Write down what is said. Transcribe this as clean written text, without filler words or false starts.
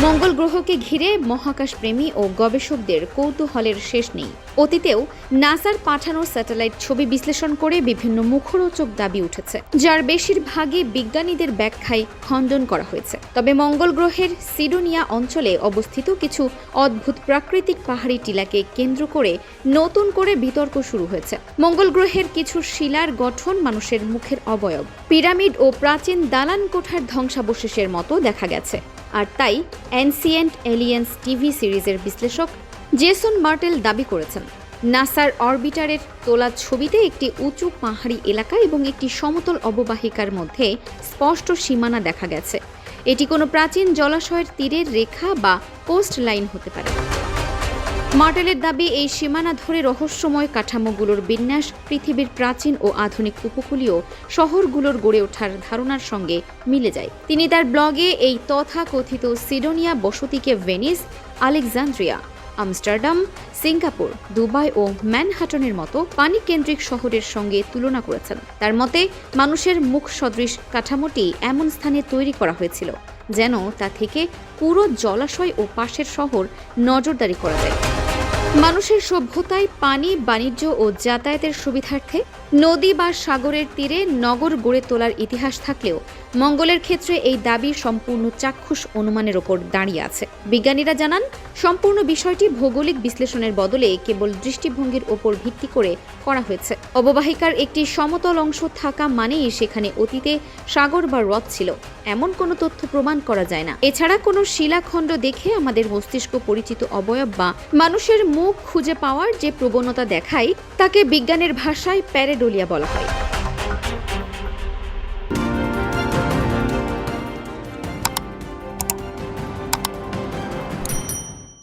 মঙ্গল গ্রহকে ঘিরে মহাকাশ প্রেমী ও গবেষকদের কৌতূহলের শেষ নেই। অতীতেও নাসার পাঠানো স্যাটেলাইট ছবি বিশ্লেষণ করে বিভিন্ন মুখরোচক দাবি উঠেছে, যার বেশিরভাগই বিজ্ঞানীদের ব্যাখ্যায় খণ্ডন করা হয়েছে। তবে মঙ্গল গ্রহের সিডোনিয়া অঞ্চলে অবস্থিত কিছু অদ্ভুত প্রাকৃতিক পাহাড়ি টিলাকে কেন্দ্র করে নতুন করে বিতর্ক শুরু হয়েছে। মঙ্গল গ্রহের কিছু শিলার গঠন মানুষের মুখের অবয়ব, পিরামিড ও প্রাচীন দালান কোঠার ধ্বংসাবশেষের মতো দেখা গেছে। আর তাই অ্যানসিয়েন্ট এলিয়েন্স টিভি সিরিজের বিশ্লেষক জেসন মার্টেল দাবি করেছেন, নাসার অরবিটারের তোলা ছবিতে একটি উঁচু পাহাড়ি এলাকা এবং একটি সমতল অববাহিকার মধ্যে স্পষ্ট সীমানা দেখা গেছে। এটি কোনো প্রাচীন জলাশয়ের তীরের রেখা বা কোস্ট লাইন হতে পারে। মার্টেলের দাবি, এই সীমানা ধরে রহস্যময় কাঠামোগুলোর বিন্যাস পৃথিবীর প্রাচীন ও আধুনিক উপকূলীয় শহরগুলোর গড়ে ওঠার ধারণার সঙ্গে মিলে যায়। তিনি তার ব্লগে এই তথাকথিত সিডোনিয়া বসতিকে Venice, Alexandria, Amsterdam, Singapore, Dubai ও ম্যানহাটনের মতো পানিকেন্দ্রিক শহরের সঙ্গে তুলনা করেছেন। তার মতে, মানুষের মুখ সদৃশ কাঠামোটি এমন স্থানে তৈরি করা হয়েছিল যেন তা থেকে পুরো জলাশয় ও পাশের শহর নজরদারি করা যায়। মানুষের সভ্যতায় পানি, বাণিজ্য ও যাতায়াতের সুবিধার্থে নদী বা সাগরের তীরে নগর গড়ে তোলার ইতিহাস থাকলেও মঙ্গলের ক্ষেত্রে এই দাবি সম্পূর্ণ চাক্ষুষ অনুমানের ওপর দাঁড়িয়ে আছে। বিজ্ঞানীরা জানান, সম্পূর্ণ বিষয়টি ভৌগোলিক বিশ্লেষণের বদলে কেবল দৃষ্টিভঙ্গির ওপর ভিত্তি করে করা হয়েছে। অববাহিকার একটি সমতল অংশ থাকা মানেই সেখানে অতীতে সাগর বা হ্রদ ছিল, এমন কোনো তথ্য প্রমাণ করা যায় না। এছাড়া কোনো শিলাখণ্ড দেখে আমাদের মস্তিষ্ক পরিচিত অবয়ব বা মানুষের মুখ খুঁজে পাওয়ার যে প্রবণতা দেখায়, তাকে বিজ্ঞানের ভাষায় প্যারেডোলিয়া বলা হয়।